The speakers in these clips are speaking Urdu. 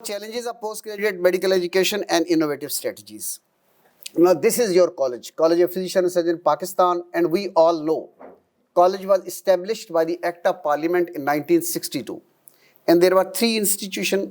Challenges of postgraduate medical education and innovative strategies. Now, this is your college, College of Physician and Surgeon Pakistan, and we all know college was established by the Act of Parliament in 1962, and there were three institutions: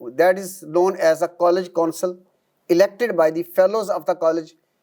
that is known as a college council elected by the fellows of the college.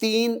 3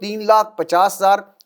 3,50,000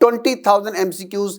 20,000 MCQs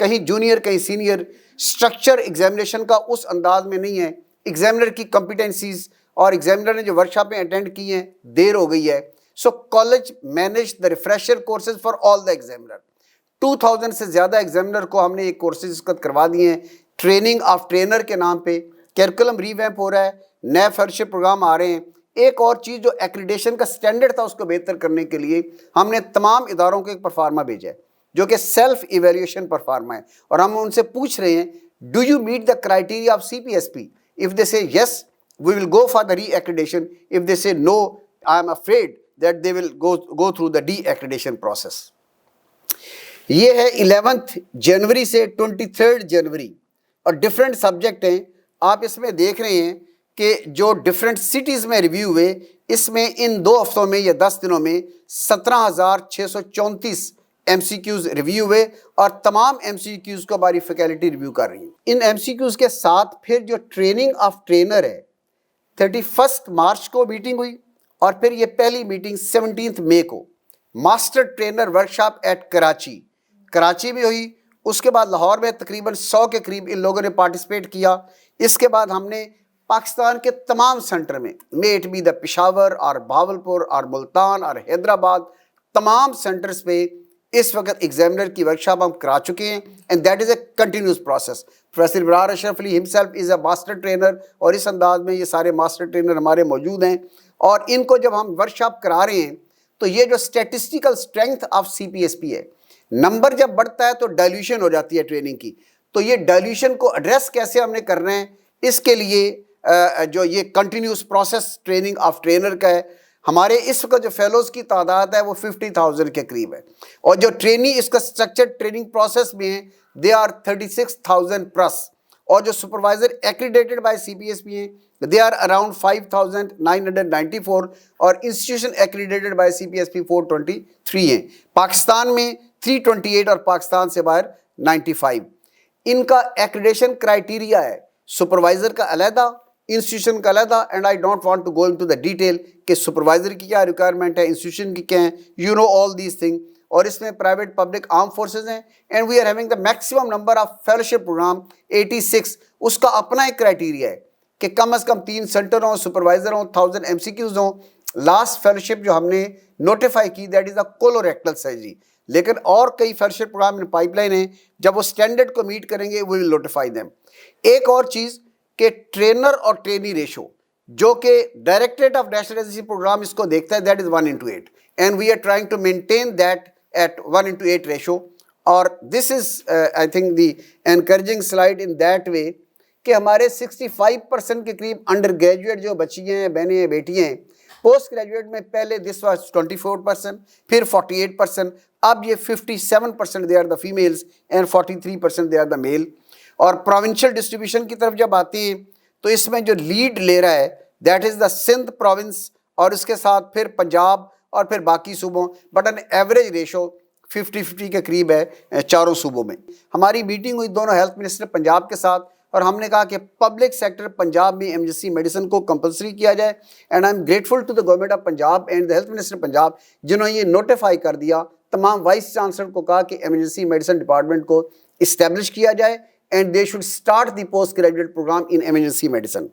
کہیں جونیئر کہیں سینئر. اسٹرکچر ایگزامینیشن کا اس انداز میں نہیں ہے. ایگزامینر کی کمپیٹنسیز اور ایگزامینر نے جو ورکشاپیں اٹینڈ کی ہیں دیر ہو گئی ہے. So college manage the refresher courses for all the examiner. 2000 سے زیادہ ایگزامینر کو ہم نے یہ کورسز کروا دیے ہیں ٹریننگ آف ٹرینر کے نام پہ. کیریکولم ری ویمپ ہو رہا ہے, نئے فیلوشپ پروگرام آ رہے ہیں. ایک اور چیز جو ایکریڈیشن کا سٹینڈرڈ تھا اس کو بہتر کرنے کے لیے ہم نے تمام اداروں کو ایک پرفارما بھیجا ہے جو کہ سیلف ایویلیویشن پرفارما ہے, اور ہم ان سے پوچھ رہے ہیں do you meet the criteria of CPSP. If they say yes, we will go for the re-accreditation. If they say no, I am afraid that they will go through the de-accreditation process. یہ ہے 11 جنوری سے 23 جنوری اور ڈفرینٹ سبجیکٹ ہیں. آپ اس میں دیکھ رہے ہیں کہ جو ڈفرینٹ سٹیز میں ریویو ہوئے, اس میں ان 2 ہفتوں میں یا 10 دنوں میں 17,634 MCQs ریویو ہوئے, اور تمام MCQs کو ہماری فیکلٹی ریویو کر رہی ہیں. ان MCQs کے ساتھ پھر جو ٹریننگ آف ٹرینر ہے 31 مارچ کو میٹنگ ہوئی, اور پھر یہ پہلی میٹنگ 17 مئی کو master trainer workshop at Karachi میں ہوئی. اس کے بعد لاہور میں تقریباً 100 کے قریب ان لوگوں نے پارٹیسپیٹ کیا. اس کے بعد ہم نے پاکستان کے تمام سینٹر میں may it be the Peshawar اور بھاولپور اور ملتان اور حیدرآباد, تمام سینٹرز پہ اس وقت ایگزامینر کی ورکشاپ ہم کرا چکے ہیں, and that is a continuous process. Professor Abrar Ashraf Ali himself is a master trainer, اور اس انداز میں یہ سارے ماسٹر ٹرینر ہمارے موجود ہیں. اور ان کو جب ہم ورکشاپ کرا رہے ہیں تو یہ جو اسٹیٹسٹیکل اسٹرینتھ آف CPSP ہے, نمبر جب بڑھتا ہے تو ڈائلیوشن ہو جاتی ہے ٹریننگ کی. تو یہ ڈائلیوشن کو ایڈریس کیسے ہم نے کرنا ہے, اس کے لیے جو یہ continuous process training of trainer کا ہے. ہمارے اس وقت جو فیلوز کی تعداد ہے وہ 50,000 کے قریب ہے, اور جو ٹرینی اس کا اسٹرکچر ٹریننگ پروسیس میں ہیں دے آر 36,000 پلس, اور جو سپروائزر ایکریڈیٹڈ بائی CPSP ہیں دے آر اراؤنڈ 5,994, اور انسٹیٹیوشن ایکریڈیٹڈ بائی CPSP 423 ہیں. پاکستان میں 328 اور پاکستان سے باہر 95. ان کا ایکریڈیشن کرائٹیریا ہے سپروائزر کا علیحدہ, انسٹیٹیوشن کا علیحدہ, and I don't want to go into the detail کہ سپروائزر کی کیا ریکوائرمنٹ ہے, انسٹیٹیوشن کی کیا ہیں, you know all these thing. اور اس میں پرائیویٹ پبلک آرم فورسز ہیں, and we are having the maximum number of fellowship program 86. اس کا اپنا ایک کرائٹیریا ہے کہ کم از کم 3 سینٹر ہوں, سپروائزر ہوں, 1000 MCQs ہوں. لاسٹ فیلوشپ جو ہم نے نوٹیفائی کی that is the colorectal surgery, لیکن اور کئی فیلوشپ پروگرام ان پائپ لائن ہیں, جب وہ اسٹینڈرڈ کو میٹ کریں گے وی ول نوٹیفائی دیم. ایک اور چیز کہ ٹرینر اور ٹرینی ریشو جو کہ directorate of national residency program اس کو دیکھتا ہے that is 1:8, and we are trying to maintain that at 1:8 ratio. اور this is I think the encouraging slide in that way کہ ہمارے 65% کے قریب انڈر گریجویٹ جو بچی ہیں, بہنیں ہیں, بیٹی ہیں. پوسٹ گریجویٹ میں پہلے دس واز 24%, پھر 48%, اب یہ 57% they are the females and 43% they are the male. اور پروونشل ڈسٹریبیوشن کی طرف جب آتے ہیں تو اس میں جو لیڈ لے رہا ہے that is the Sindh province, اور اس کے ساتھ پھر پنجاب اور پھر باقی صوبوں, بٹ ان ایوریج ریشو 50-50 کے قریب ہے چاروں صوبوں میں. ہماری میٹنگ ہوئی دونوں ہیلتھ منسٹر پنجاب کے ساتھ, اور ہم نے کہا کہ پبلک سیکٹر پنجاب میں ایمرجنسی میڈیسن کو کمپلسری کیا جائے, and I am grateful to the government of Punjab and the health minister Punjab جنہوں نے یہ نوٹیفائی کر دیا. تمام وائس چانسلر کو کہا کہ ایمرجنسی میڈیسن ڈپارٹمنٹ کو اسٹیبلش کیا جائے, and they should start the post graduate programme in emergency medicine.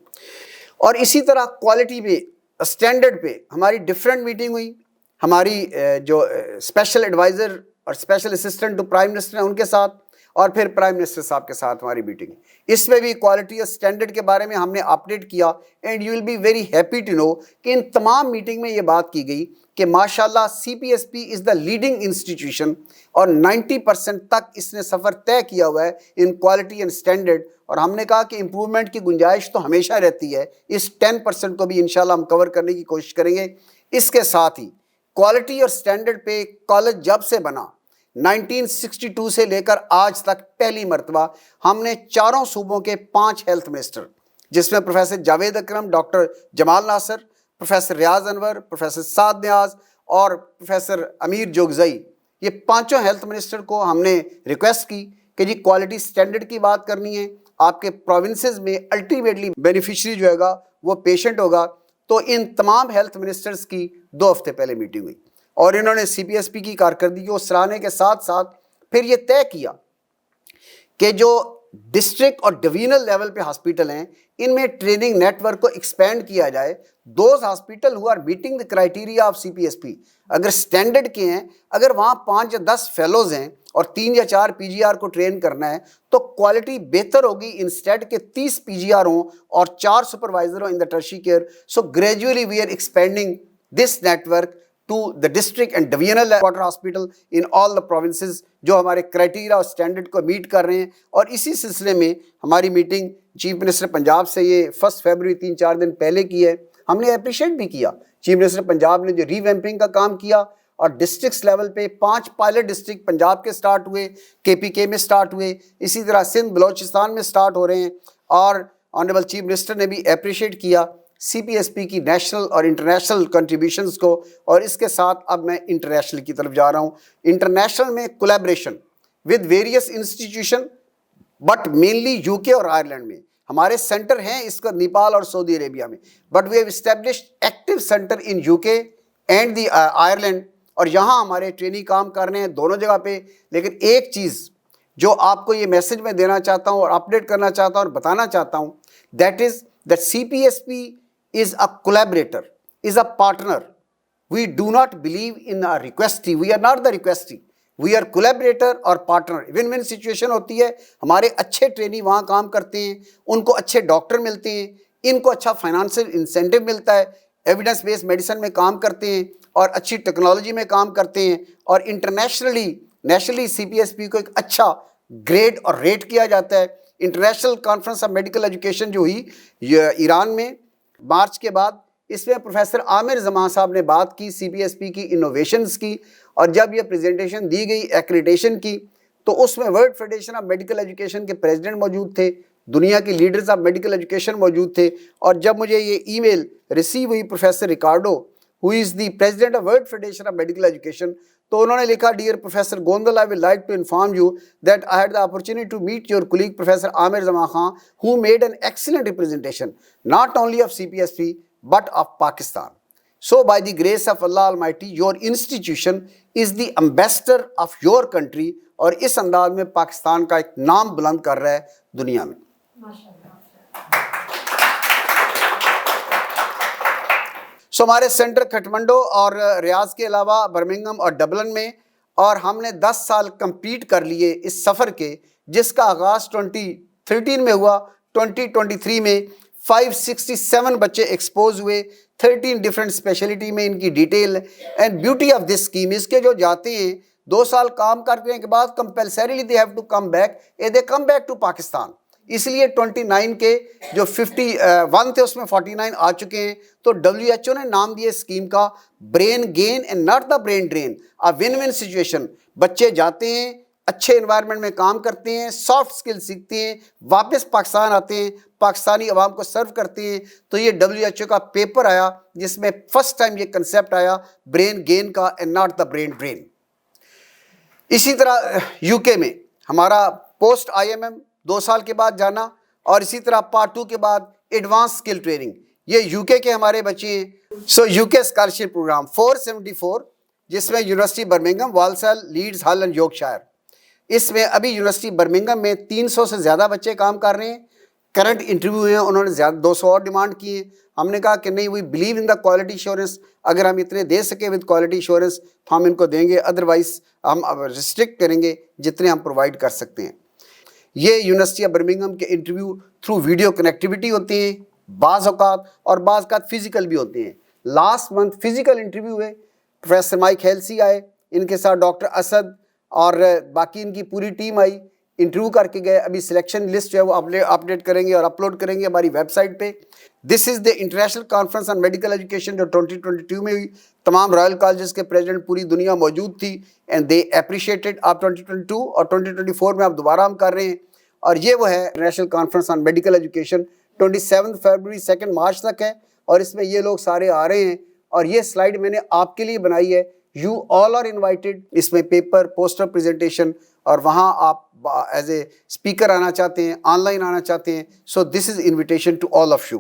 اور اسی طرح کوالٹی پہ, اسٹینڈرڈ پہ ہماری ڈفرینٹ میٹنگ ہوئی. ہماری جو اسپیشل ایڈوائزر اور special assistant to prime minister ہیں ان کے ساتھ, اور پھر پرائم منسٹر صاحب کے ساتھ ہماری میٹنگ. اس میں بھی کوالٹی اور اسٹینڈرڈ کے بارے میں ہم نے اپڈیٹ کیا, and you will be very happy to know کہ ان تمام میٹنگ میں یہ بات کی گئی کہ ماشاءاللہ CPSP is the leading institution, اور 90% تک اس نے سفر طے کیا ہوا ہے ان کوالٹی اینڈ اسٹینڈرڈ. اور ہم نے کہا کہ امپرومنٹ کی گنجائش تو ہمیشہ رہتی ہے, اس 10% کو بھی انشاءاللہ ہم کور کرنے کی کوشش کریں گے. اس کے ساتھ ہی کوالٹی اور اسٹینڈرڈ پہ کالج جب سے بنا 1962 سے لے کر آج تک پہلی مرتبہ ہم نے چاروں صوبوں کے 5 ہیلتھ منسٹر, جس میں پروفیسر جاوید اکرم, ڈاکٹر جمال ناصر, پروفیسر ریاض انور, پروفیسر سعد نیاز اور پروفیسر امیر جوگزئی, یہ 5 ہیلتھ منسٹر کو ہم نے ریکویسٹ کی کہ جی کوالٹی سٹینڈرڈ کی بات کرنی ہے. آپ کے پروونسز میں الٹیمیٹلی بینیفیشری جو ہے گا وہ پیشنٹ ہوگا. تو ان تمام ہیلتھ منسٹرز کی 2 ہفتے پہلے میٹنگ ہوئی, اور انہوں نے CPSP کی کارکردگی کو سراہنے کے ساتھ ساتھ پھر یہ طے کیا کہ جو ڈسٹرکٹ اور ڈویژنل لیول پہ ہاسپٹل ہیں ان میں ٹریننگ نیٹ ورک کو ایکسپینڈ کیا جائے. Those hospital who are meeting the criteria of CPSP, اگر اسٹینڈرڈ کے ہیں, اگر وہاں 5 یا 10 فیلوز ہیں اور 3 یا 4 PGR کو ٹرین کرنا ہے تو کوالٹی بہتر ہوگی انسٹیڈ کے 30 PGR ہوں اور 4 سپروائزر ہوں in the tertiary care. So gradually we are expanding this network to the district and divisional headquarter hospital in all the provinces جو ہمارے کرائٹیریا اور اسٹینڈرڈ کو میٹ کر رہے ہیں. اور اسی سلسلے میں ہماری میٹنگ چیف منسٹر پنجاب سے یہ 1 فروری 3-4 دن پہلے کی ہے. ہم نے اپریشیٹ بھی کیا چیف منسٹر پنجاب نے جو ریویمپنگ کا کام کیا, اور ڈسٹرکٹس لیول پہ 5 پائلٹ ڈسٹرکٹ پنجاب کے سٹارٹ ہوئے, KPK میں سٹارٹ ہوئے, اسی طرح سندھ بلوچستان میں سٹارٹ ہو رہے ہیں. اور آنریبل چیف منسٹر نے بھی اپریشیٹ کیا CPSP کی نیشنل اور انٹرنیشنل کنٹریبیوشنز کو. اور اس کے ساتھ اب میں انٹرنیشنل کی طرف جا رہا ہوں. انٹرنیشنل میں collaboration with various institution but mainly UK اور آئرلینڈ میں ہمارے سینٹر ہیں اس کا نیپال اور سعودی عربیہ میں, but we have established active centre in UK and the Ireland, اور یہاں ہمارے ٹرینی کام کر رہے ہیں دونوں جگہ پہ. لیکن ایک چیز جو آپ کو یہ میسج میں دینا چاہتا ہوں اور اپڈیٹ کرنا چاہتا ہوں اور بتانا چاہتا ہوں, that is that CPSP is a collaborator, is a partner. We do not believe in a requestee. We are not the requestee. We are collaborator اور partner. Win-win situation ہوتی ہے. ہمارے اچھے ٹرینی وہاں کام کرتے ہیں, ان کو اچھے ڈاکٹر ملتے ہیں, ان کو اچھا فائنانشل انسینٹیو ملتا ہے, ایویڈنس بیس میڈیسن میں کام کرتے ہیں اور اچھی ٹیکنالوجی میں کام کرتے ہیں, اور نیشنلی CPSP کو ایک اچھا گریڈ اور ریٹ کیا جاتا ہے. International conference of medical education جو ہوئی ایران میں مارچ کے بعد, اس میں پروفیسر عامر زمان صاحب نے بات کی CPSP کی انوویشنز کی, اور جب یہ پریزنٹیشن دی گئی ایکریڈیشن کی تو اس میں world federation of medical education کے پریزیڈنٹ موجود تھے, دنیا کے لیڈرز آف میڈیکل ایجوکیشن موجود تھے. اور جب مجھے یہ ای میل ریسیو ہوئی professor Ricardo who is the president of World Federation of Medical Education, تو انہوں نے لکھا, dear professor Gondal, I would like to inform you that I had the opportunity to meet your colleague Professor Amir Zaman Khan, who made an excellent representation not only of CPSP but of Pakistan. So by the grace of Allah Almighty, your institution is the ambassador of your country, اور اس انداز میں پاکستان کا ایک نام بلند کر رہا ہے دنیا میں. سو ہمارے سینٹر کھٹمنڈو اور ریاض کے علاوہ برمنگھم اور ڈبلن میں, اور ہم نے 10 سال کمپلیٹ کر لیے اس سفر کے, جس کا آغاز 2013 میں ہوا. 2023 میں 567 بچے ایکسپوز ہوئے 13 ڈفرینٹ اسپیشلٹی میں, ان کی detail. And beauty of this scheme, اس کے جو جاتے ہیں 2 سال کام کرنے کے بعد compulsorily they have to come back, they come back to Pakistan. اس لیے 29 کے جو 51 تھے اس میں 49 آ چکے ہیں. تو WHO نے نام دیا اسکیم کا brain gain and not the brain drain, a win-win situation. بچے جاتے ہیں, اچھے انوائرمنٹ میں کام کرتے ہیں, سافٹ اسکل سیکھتے ہیں, واپس پاکستان آتے ہیں, پاکستانی عوام کو سرو کرتے ہیں. تو یہ WHO کا پیپر آیا جس میں فرسٹ ٹائم یہ کنسیپٹ آیا برین گین کا and not the brain drain. اسی طرح UK میں ہمارا پوسٹ IMM 2 سال کے بعد جانا, اور اسی طرح پارٹ 2 کے بعد ایڈوانس اسکل ٹریننگ, یہ UK کے ہمارے بچے ہیں. سو UK اسکالرشپ پروگرام 474 جس میں یونیورسٹی برمنگھم, والسل, لیڈز, ہل اینڈ یورکشائر. اس میں ابھی یونیورسٹی برمنگھم میں 300 سے زیادہ بچے کام کر رہے ہیں. کرنٹ انٹرویو ہیں, انہوں نے 200 اور ڈیمانڈ کی ہیں. ہم نے کہا کہ نہیں, we believe in the quality assurance, اگر ہم اتنے دے سکیں ود کوالٹی ایشورنس تو ہم ان کو دیں گے, ادروائز ہم ریسٹرکٹ کریں گے جتنے ہم پرووائڈ کر سکتے ہیں. یہ یونیورسٹی آف برمنگھم کے انٹرویو تھرو ویڈیو کنیکٹیوٹی ہوتے ہیں بعض اوقات, اور بعض اوقات فزیکل بھی ہوتے ہیں. لاسٹ منتھ فزیکل انٹرویو ہوئے, پروفیسر مائک ہیلسی آئے, ان کے ساتھ ڈاکٹر اسد اور باقی ان کی پوری ٹیم آئی, انٹرویو کر کے گئے. ابھی سلیکشن لسٹ جو ہے وہ اپڈیٹ کریں گے اور اپلوڈ کریں گے ہماری ویب سائٹ پہ. This is the international conference on medical education جو 2022 میں ہوئی. تمام رائل کالجز کے پریزیڈنٹ پوری دنیا موجود تھی, اینڈ دے اپریشیٹڈ. آپ 2022 اور 2024 میں آپ دوبارہ ہم کر رہے ہیں. اور یہ وہ ہے international conference on medical education 27 فروری 2 مارچ تک ہے, اور اس میں یہ لوگ سارے آ رہے ہیں. اور یہ سلائیڈ میں نے آپ کے لیے بنائی ہے, یو آل آر انوائٹیڈ. اس میں پیپر, پوسٹر پریزنٹیشن, اور وہاں آپ ایز اے اسپیکر آنا چاہتے ہیں, آن لائن آنا چاہتے ہیں. So this is invitation to all of you.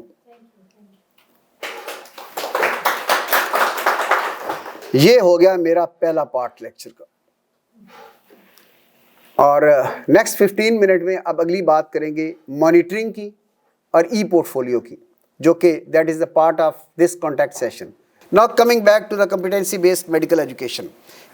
یہ ہو گیا میرا پہلا پارٹ لیکچر کا. اور نیکسٹ 15 منٹ میں اب اگلی بات کریں گے مانیٹرنگ کی اور ای پورٹ فولیو کی, جو کہ that is the part of this contact session. Now coming back to the competency based medical education.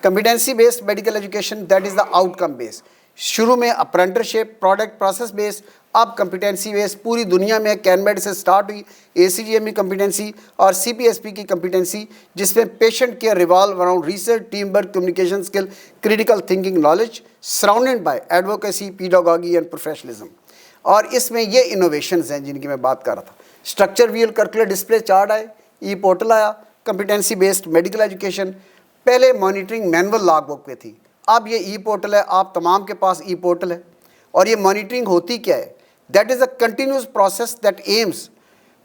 Competency based medical education, that is the outcome based. شروع میں apprenticeship, product process based, اب competency based پوری دنیا میں کینمیڈ سے سٹارٹ ہوئی, ACGME competency اور CPSP کی competency, جس میں patient care revolve around research, teamwork, communication skill, critical thinking knowledge, surrounded by advocacy, pedagogy and professionalism. اور اس میں یہ innovations ہیں جن کی میں بات کر رہا تھا. Structure wheel curricular display chart آئے, ای پورٹل آیا, کمپیٹنسی بیسڈ میڈیکل ایجوکیشن. پہلے مانیٹرنگ مینول لاگ بک پہ تھی, اب یہ ای پورٹل ہے, آپ تمام کے پاس ای پورٹل ہے. اور یہ مانیٹرنگ ہوتی کیا ہے؟ That is a continuous process that aims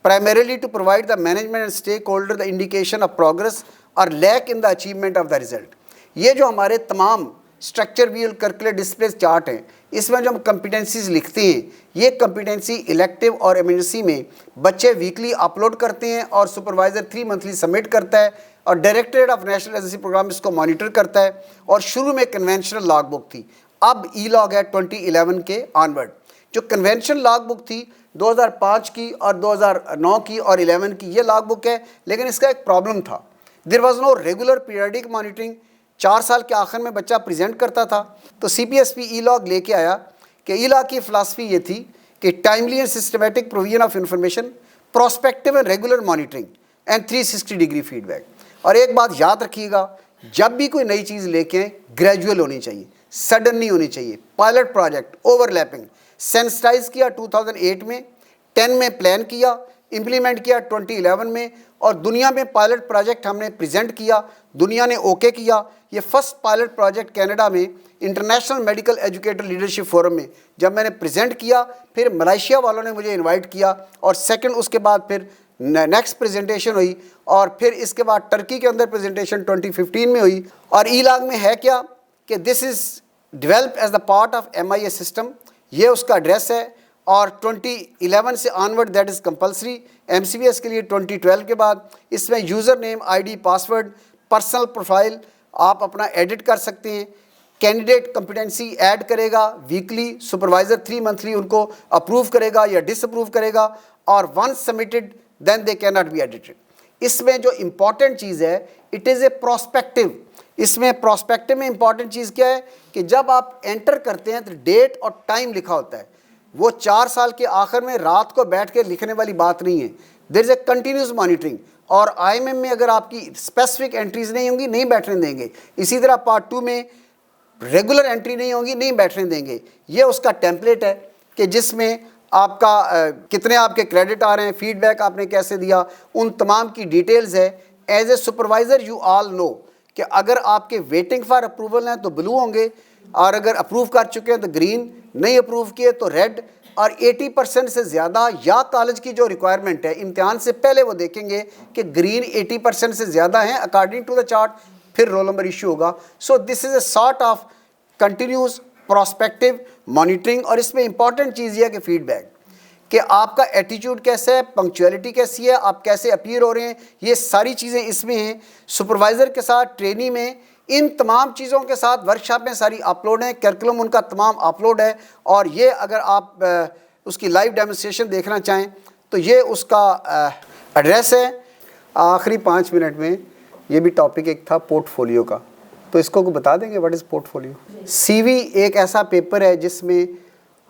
primarily to provide the management and stakeholder the indication of progress or lack in the achievement of the result. یہ جو ہمارے تمام اسٹرکچر ویل کرکولر ڈسپلے چارٹ ہیں, اس میں جو ہم کمپیٹنسیز لکھتے ہیں, یہ کمپیٹنسی الیکٹیو اور ایمرجنسی میں بچے ویکلی اپلوڈ کرتے ہیں اور سپروائزر 3 منتھلی سبمٹ کرتا ہے اور directorate of national residency program اس کو مانیٹر کرتا ہے. اور شروع میں کنونشنل لاگ بک تھی, اب ای لاگ ہے 2011 کے آنورڈ. جو کنونشنل لاگ بک تھی 2005 کی اور 2009 کی اور 11 کی, یہ لاگ بک ہے, لیکن اس کا ایک پرابلم تھا. There was no regular periodic monitoring. 4 سال کے آخر میں بچہ پریزنٹ کرتا تھا. تو CPSP ای لاگ لے کے آیا کہ ای لاگ کی فلاسفی یہ تھی کہ timely and systematic provision of information, prospective and regular monitoring and 360 degree feedback. اور ایک بات یاد رکھیے گا, جب بھی کوئی نئی چیز لے کے آئیں گریجول ہونی چاہیے, سڈن نہیں ہونی چاہیے. Pilot project overlapping sensitise کیا 2008 میں, 10 میں پلان کیا, امپلیمنٹ کیا 2011 میں, اور دنیا میں پائلٹ پروجیکٹ ہم نے پریزنٹ کیا, دنیا نے اوکے کیا. یہ فرسٹ پائلٹ پروجیکٹ کینیڈا میں international medical educator leadership forum میں جب میں نے پریزنٹ کیا, پھر ملائیشیا والوں نے مجھے انوائٹ کیا, اور سیکنڈ اس کے بعد پھر نیکسٹ پریزنٹیشن ہوئی, اور پھر اس کے بعد ٹرکی کے اندر پریزنٹیشن 2015 میں ہوئی. اور ای لاگ میں ہے کیا کہ this is develop as the part of MIA system, یہ اس کا ایڈریس ہے. اور 2011 سے onward that is compulsory. MCBS کے لیے 2012 کے بعد اس میں username, ID, password, personal profile آپ اپنا ایڈٹ کر سکتے ہیں. کینڈیڈیٹ کمپیٹنسی ایڈ کرے گا ویکلی, سپروائزر 3 منتھلی ان کو اپروو کرے گا یا ڈس اپروو کرے گا, اور once submitted then they cannot be edited. اس میں جو امپورٹنٹ چیز ہے اٹ از اے پراسپیکٹیو. اس میں پراسپیکٹیو میں امپورٹنٹ چیز کیا ہے کہ جب آپ انٹر کرتے ہیں تو ڈیٹ اور ٹائم لکھا ہوتا ہے. وہ 4 سال کے آخر میں رات کو بیٹھ کے لکھنے والی بات نہیں ہے. دیر از اے کنٹینیوس مانیٹرنگ. اور IMM میں اگر آپ کی اسپیسیفک انٹریز نہیں ہوں گی, نہیں بیٹھنے دیں گے. اسی طرح پارٹ 2 میں ریگولر انٹری نہیں ہوگی, نہیں بیٹھنے دیں گے. یہ اس کا ٹیمپلیٹ ہے کہ جس میں آپ کا کتنے آپ کے کریڈٹ آ رہے ہیں, فیڈ بیک آپ نے کیسے دیا, ان تمام کی ڈیٹیلز ہے. As a supervisor you all know کہ اگر آپ کے ویٹنگ فار اپروول ہیں تو بلو ہوں گے, اور اگر اپروو کر چکے ہیں تو گرین, نہیں اپروو کیے تو ریڈ. اور 80% سے زیادہ یا کالج کی جو ریکوائرمنٹ ہے امتحان سے پہلے وہ دیکھیں گے کہ گرین 80% سے زیادہ ہیں اکارڈنگ ٹو دا چارٹ, پھر رول نمبر ایشو ہوگا. So this is a sort of continuous prospective monitoring. اور اس میں امپورٹنٹ چیز یہ ہے کہ فیڈ بیک, کہ آپ کا ایٹیچیوڈ کیسا ہے, پنکچویلٹی کیسی ہے, آپ کیسے اپیئر ہو رہے ہیں, یہ ساری چیزیں اس میں ہیں. سپروائزر کے ساتھ ٹرینی میں ان تمام چیزوں کے ساتھ ورکشاپیں ساری اپلوڈ ہیں, کیرکولم ان کا تمام اپلوڈ ہے. اور یہ اگر آپ اس کی لائیو ڈیمونسٹریشن دیکھنا چاہیں تو یہ اس کا ایڈریس ہے. آخری 5 منٹ میں یہ بھی ٹاپک ایک تھا پورٹ فولیو کا, تو اس کو بتا دیں گے what is port folio. CV ایک ایسا پیپر ہے جس میں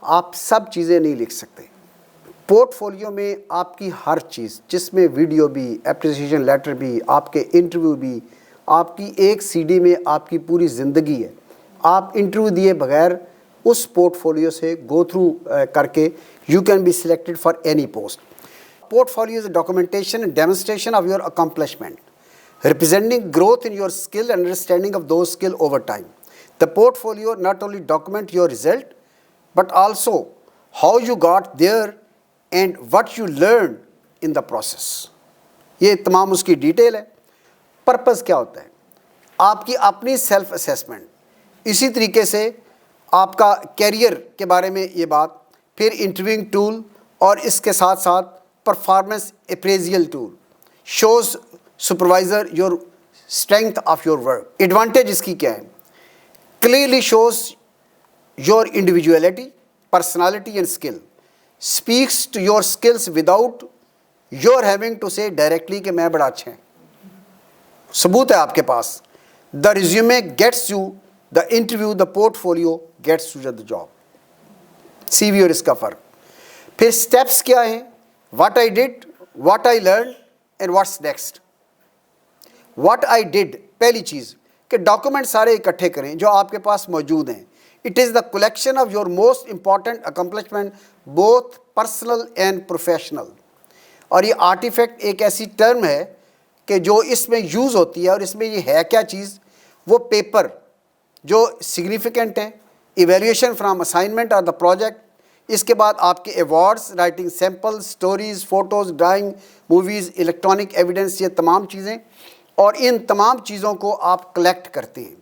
آپ سب چیزیں نہیں لکھ سکتے. پورٹ فولیو میں آپ کی ہر چیز, جس میں ویڈیو بھی, اپریسیشن لیٹر بھی, آپ کے انٹرویو بھی, آپ کی ایک CD میں آپ کی پوری زندگی ہے. آپ انٹرویو دیے بغیر اس پورٹ فولیو سے گو تھرو کر کے you can be selected for any post. Portfolio is a documentation and demonstration of your accomplishment representing growth in your skill and understanding of those skills over time. The portfolio not only document your result but also how you got there and what you learned in the process. یہ تمام اس کی ڈیٹیل ہے. پرپز کیا ہوتا ہے؟ آپ کی اپنی سیلف اسیسمنٹ, اسی طریقے سے آپ کا کیریئر کے بارے میں یہ بات, پھر انٹرویونگ ٹول, اور اس کے ساتھ ساتھ performance appraisal tool shows supervisor your strength of your work. Advantage اس کی کیا ہے؟ Clearly shows your individuality, personality and skill. Speaks to your skills without your having to say directly کہ میں بڑا اچھا ہیں. ثبوت ہے آپ کے پاس. The resume gets you the interview, the portfolio gets you the job. CV اور اس کا فرق. پھر اسٹیپس کیا ہیں؟ What I did, what I learned and what's next. What I did, پہلی چیز کہ ڈاکومنٹ سارے اکٹھے کریں جو آپ کے پاس موجود ہیں. It is the collection of your most important accomplishment, both personal and professional. اور یہ آرٹیفیکٹ ایک ایسی ٹرم ہے کہ جو اس میں یوز ہوتی ہے، اور اس میں یہ ہے کیا چیز؟ وہ پیپر جو سگنیفیکنٹ ہیں، ایویلیویشن فرام اسائنمنٹ اور دا پروجیکٹ. اس کے بعد آپ کے awards, writing sample, stories, photos, drawing, movies, electronic evidence, یہ تمام چیزیں. اور ان تمام چیزوں کو آپ کلیکٹ کرتے ہیں.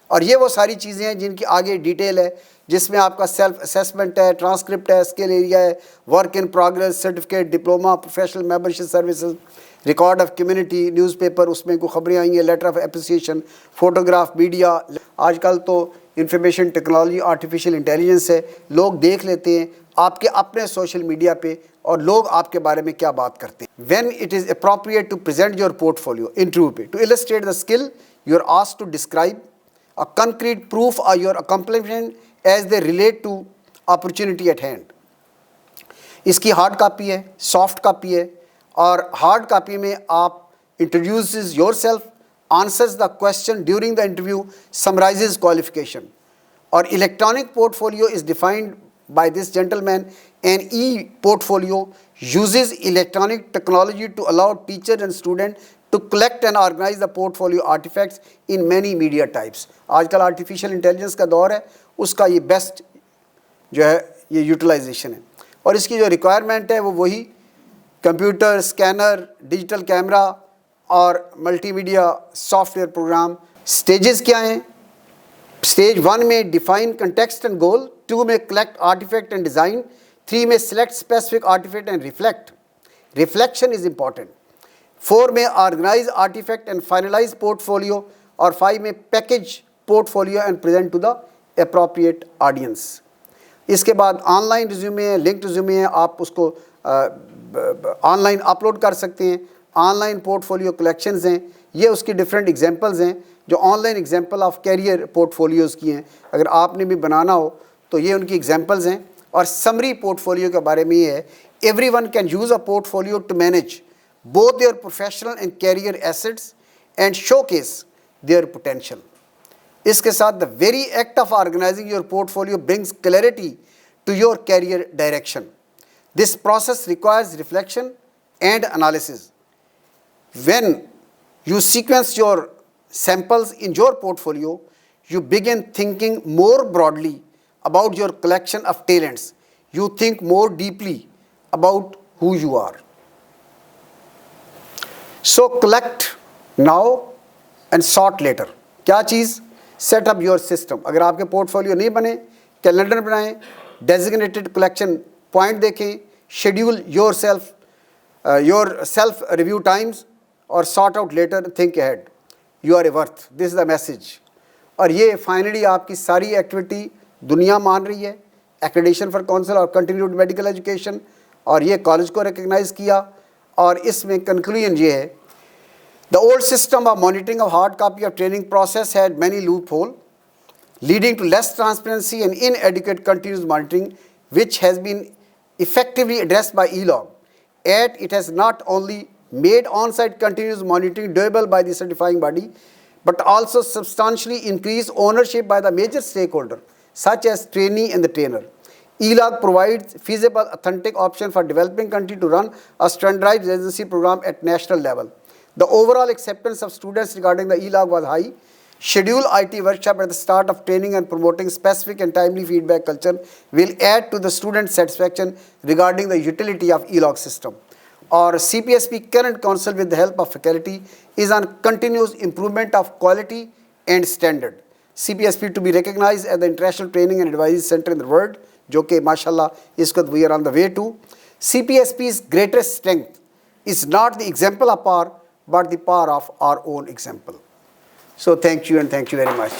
اور یہ وہ ساری چیزیں ہیں جن کی آگے ڈیٹیل ہے، جس میں آپ کا سیلف اسیسمنٹ ہے، ٹرانسکرپٹ ہے، اسکل ایریا ہے، work in progress, certificate, diploma, professional membership services, record of community, newspaper, اس میں کوئی خبریں آئی ہیں، letter of appreciation, photograph, media. آج کل تو انفارمیشن ٹیکنالوجی، آرٹیفیشیل انٹیلیجنس ہے، لوگ دیکھ لیتے ہیں آپ کے اپنے سوشل میڈیا پہ اور لوگ آپ کے بارے میں کیا بات کرتے ہیں. When it is appropriate to present your portfolio interview پہ to illustrate the skill you are asked to describe, a concrete proof of your accomplishment as they relate to opportunity at hand. اس کی ہارڈ کاپی ہے، سافٹ کاپی ہے. اور ہارڈ کاپی میں آپ introduces yourself, answers the question during the interview, summarizes qualification. اور electronic portfolio is defined by this gentleman. An e-portfolio uses electronic technology to allow teachers and students to collect and organize the portfolio artifacts in many media types. آج کل آرٹیفیشیل انٹیلیجنس کا دور ہے، اس کا یہ بیسٹ جو ہے یہ یوٹیلائزیشن ہے. اور اس کی جو ریکوائرمنٹ ہے وہ وہی کمپیوٹر، اسکینر، ڈیجیٹل کیمرہ اور multi media soft where program. Stages کیا ہیں؟ اسٹیج 1 میں ڈیفائن کنٹیکسٹ اینڈ گول، 2 میں کلیکٹ آرٹیفیکٹ اینڈ ڈیزائن، 3 میں select specific artefact and reflect. Reflection is important. 4 میں organise artefact and finalise portfolio, اور 5 میں package portfolio and present to the appropriate audience. اس کے بعد آن لائن ریزیومے ہے، لنکڈ ریزیومے ہے، آپ اس کو آن لائن اپلوڈ کر سکتے ہیں. Online portfolio collections ہیں، یہ اس کی ڈفرینٹ ایگزامپلز ہیں جو online example of career portfolios کی ہیں. اگر آپ نے بھی بنانا ہو تو یہ ان کی ایگزامپلز ہیں. اور سمری پورٹ فولیو کے بارے میں یہ ہے، everyone can use a portfolio to manage both their professional and career assets and showcase their potential. اس کے ساتھ the very act of organizing your portfolio brings clarity to your career direction. This process requires reflection and analysis. When you sequence your samples in your portfolio, you begin thinking more broadly about your collection of talents. You think more deeply about who you are. So collect now and sort later. کیا چیز؟ Set up your system. اگر آپ کے پورٹ فولیو نہیں بنے، کیلنڈر بنائیں، ڈیزگنیٹڈ کلیکشن پوائنٹ دیکھیں، schedule your self review times, اور sort out later, think ahead. You are a worth. This is the message. اور یہ فائنلی آپ کی ساری ایکٹیویٹی دنیا مان رہی ہے. ایکریڈیشن فار کونسل اور کنٹینیوڈ میڈیکل ایجوکیشن، اور یہ کالج کو ریکگنائز کیا. اور اس میں کنکلوژن یہ ہے، the old system of monitoring of hard copy of training process had many loopholes, leading to less transparency and inadequate continuous monitoring, which has been effectively addressed by e-log. Yet it has not only made on-site continuous monitoring doable by the certifying body, but also substantially increased ownership by the major stakeholder, such as trainee and the trainer. E-log provides feasible, authentic option for developing country to run a standardized residency program at national level. The overall acceptance of students regarding the e-log was high. Schedule IT workshop at the start of training and promoting specific and timely feedback culture will add to the student satisfaction regarding the utility of e-log system. Our CPSP current council, with the help of faculty, is on continuous improvement of quality and standard. CPSP to be recognized as the international training and advisory center in the world, جو کہ ماشاء اللہ اس وقت we are on the way to. CPSP's greatest strength is not the example of power, but the power of our own example. So thank you and thank you very much.